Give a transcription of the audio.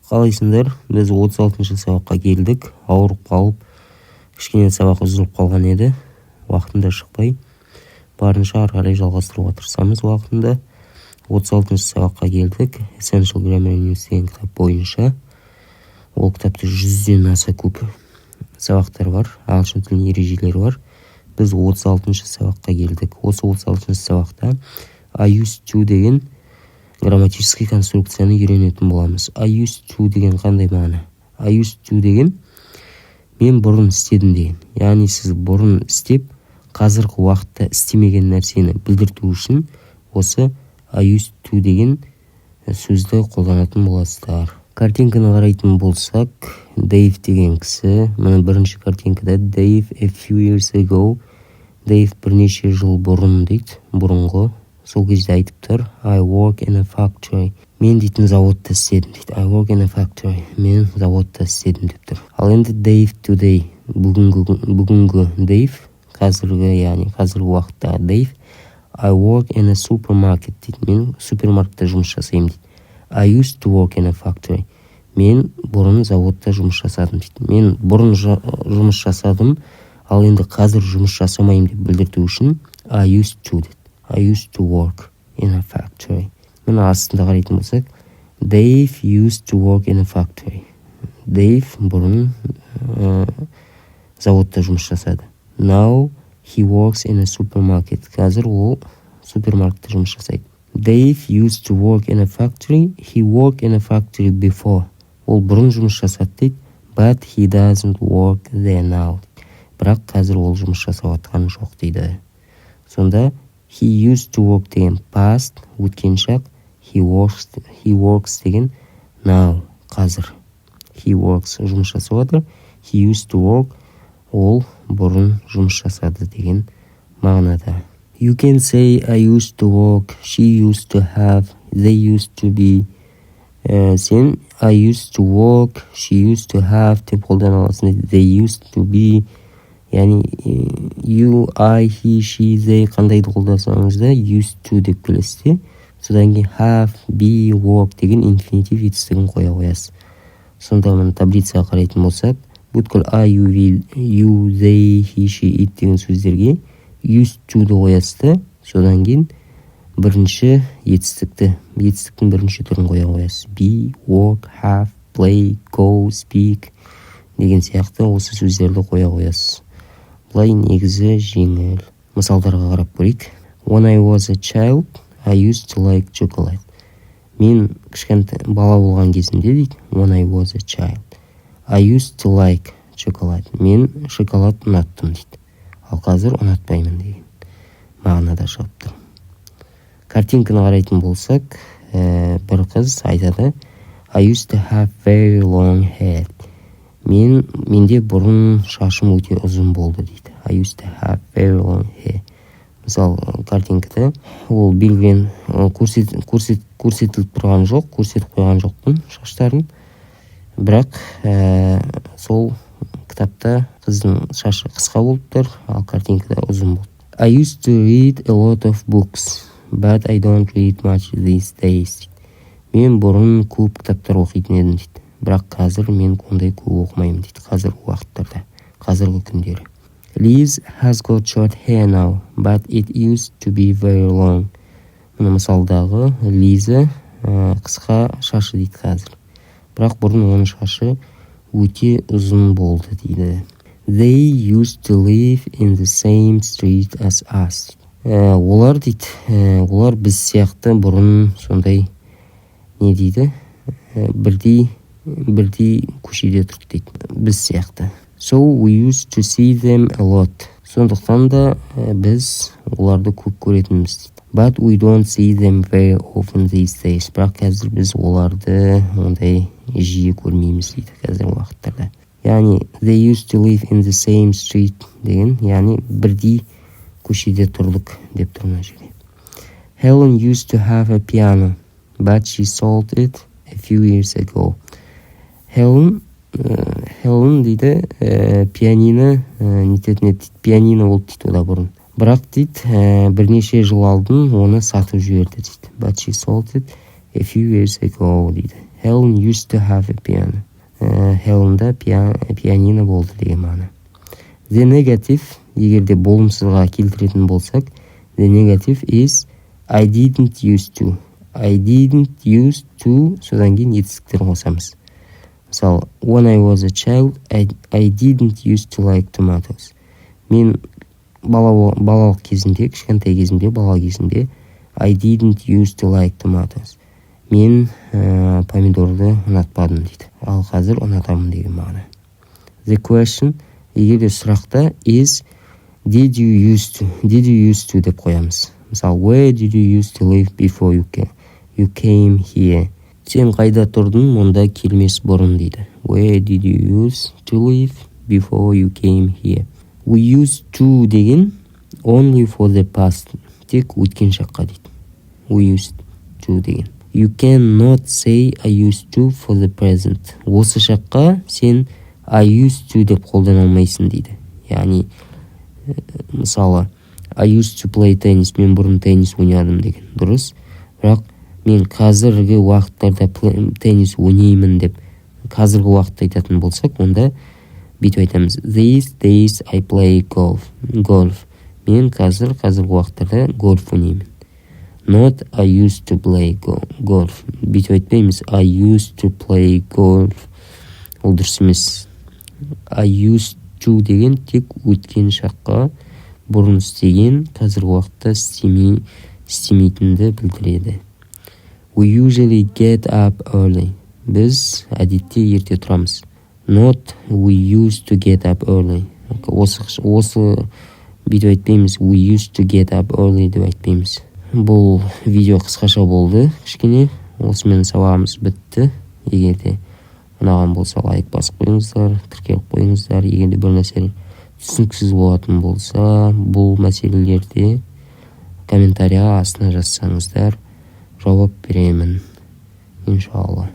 Қалайсыңдар? Біз 36-шы сабаққа келдік. Ауырып қалып, кішкене сабақ үзіліп қалған еді. Уақытында шықпай. Барынша ары қарай жалғастыруға тырысамыз уақытында. 36-шы сабаққа келдік. Essential Grammar деген кітап бойынша. Ол кітапта 100-ден аса көп сабақтар бар. Ағылшын тілінің ережелері бар. Біз 36-шы сабаққа келдік. Осы 36-шы сабақта I used to деген грамматический конструкцияны үйренетін боламыз. I used to деген қандай мағына? I used to деген мен бұрын істедім деген. Яғни сіз бұрын істеп, қазіргі уақытта істемеген нәрсені білдірту үшін осы I used to деген сөзді қолданатын боласыздар. Картинканы қарайтын болсақ, Дэйв деген кісі, мына бірінші картинкада Дэйв a few years ago, Дэйв бірнеше жыл бұрын дейді, бұрынғы. Сол кезде айтып тұр, I work in a factory. Мен дейтін заводта істедім дейді. I work in a factory. Мен заводта істедім деп тұр. Ал енді Дэйв today, бүгінгі Дэйв, қазіргі, яғни қазіргі уақытта Дэйв, I work in a supermarket дейді. Мен супермаркетте жұмыс жасаймын дейді. I used to work in a factory. Мен бұрын заводта жұмыс жасадым дейді. Мен бұрын жұмыс жасадым, ал енді қазір жұмыс жасамаймын деп білдірту үшін I used to дейді. I used to work in a factory. Мына астында қарайтын болсақ, Dave used to work in a factory. Dave бұрын заводта жұмыс жасады. Now he works in a supermarket. Қазір ол супермаркетте жұмыс жасайды. Dave used to work in a factory. He worked in a factory before. Ол бұрын жұмыс жасады дейді. But he doesn't work there now. Бірақ қазір ол жұмыс жасап жатқан жоқ дейді. Сонда he used to work деген past, өткен шақ. He works деген now, қазір. He works жұмыс жасап жатыр. He used to work, ол бұрын жұмыс жасады деген мағынада. You can say I used to work, she used to have, they used to be. Сен I used to work, she used to have деп қолдана аласың. They used to be, яғни you, I, he, she, they қандайды қолдасаңыз да used to деп келесіз. Содан кейін have, be, work деген инфинитив етістігін қоя қоясыз. Сонда мына таблицаға қарайтын болсақ, бүткіл I, you, they, he, she, it деген сөздерге used to-ды қоясыз. Содан кейін бірінші етістіктің бірінші түрін қоя қоясыз. Be, work, have, play, go, speak деген сияқты осы сөздерді қоя қоясыз. Бұлай негізі жеңіл. Мысалдарға қарап көрейік. When I was a child, I used to like chocolate. Мен кішкентай бала болған кезімде дейді. When I was a child, I used to like chocolate. Мен шоколад ұнаттым дейді. Ал қазір ұнатпаймын деген мағынада шығып тұр. Картинканы қарайтын болсақ, бір қыз айтады, I used to have very long hair. Менде бұрын шашым өте ұзын болды дейді. I used to have very long hair. Мысалы, картинкада ол белгілен көрсетіліп тұрған жоқ, көрсетіп қойған жоқпын шаштарын. Бірақ сол кітапта қыздың шашы қысқа болып тұр, ал картинкада ұзын болды. I used to read a lot of books, but I don't read much these days. Мен бұрын көп кітаптар оқитын едім дейді. Бірақ қазір мен ондай көп оқымаймын дейді. Қазіргі уақыттарда, қазіргі күндері. Liz has got short hair now, but it used to be very long. Мына мысалдағы Лиза қысқа шашы дейді қазір. Бірақ бұрын оның шашы өте ұзын болды дейді. They used to live in the same street as us. Олар дейді, олар біз сияқты бұрын сондай не дейді, бірдей көшеде тұрды дейді, біз сияқты. So we used to see them a lot. Сондықтан да біз оларды көп көретініміз дейді. But we don't see them very often these days. Бірақ қазір біз оларды ондай жиі көрмейміз дейді қазіргі уақыттарда. Яғни they used to live in the same street деген, яғни бірдей көшеде тұрдық деп тұр мына жерде. Helen used to have a piano, but she sold it a few years ago. Helen дейді, пианино нететін еді, пианино болды дейді ода бұрын. Бірақ дейді, бірнеше жыл алдын оны сатып жіберді дейді. But she sold it a few years ago дейді. Helen used to have a piano. Helen'да пианино болды деген мағына. The negative, егер де болымсызға келтіретін болсақ, the negative is I didn't used to. I didn't used to, содан кейін етістіктер қосамыз. Мысалы, when I was a child, I didn't used to like tomatoes. Мен балалық кезімде, кішкентай кезімде, бала кезімде, I didn't used to like tomatoes. Мен помидорды ұнатпадым дейді. Ал қазір ұнатамын деген мағына. The question, егер де сұрақта is did you used to деп қоямыз. Мысалы, where did you used to live before you came here? Сен қайда тұрдың, мұнда келмес бұрын дейді. Where did you used to live before you came here? We used to деген only for the past. Тек өткен шаққа дейді. We used to деген. You cannot say I used to for the present. Осы шаққа сен I used to деп қолдана алмайсың дейді. Яғни, мысалы, I used to play tennis. Мен бұрын теннис ойнадым деген. Дұрыс. Бірақ мен қазіргі уақыттарда теннис ойнаймын деп қазіргі уақытта айтатын болсақ, онда бүйтіп айтамыз. These days I play golf. Мен қазіргі уақыттарда гольф ойнаймын. Not I used to play golf. Бүйтіп айтпаймыз. I used to play golf. Ол дұрыс емес. I used to деген тек өткен шаққа бұрын істеген, қазіргі уақытта істемейтінді білдіреді. We usually get up early. Біз әдетте ерте тұрамыз. Not we used to get up early. Осы бүйтіп айтпаймыз. We used to get up early деп айтпаймыз. Бұл видео қысқаша болды. Кішкене осымен сабағымыз бітті. Егер де ұнаған болса лайк басып қойыңыздар, тіркеліп қойыңыздар. Егер де бір нәрсе түсініксіз болатын болса, бұл мәселелерде комментарийға астына жазсаңыздар, жауап беремін, иншалла.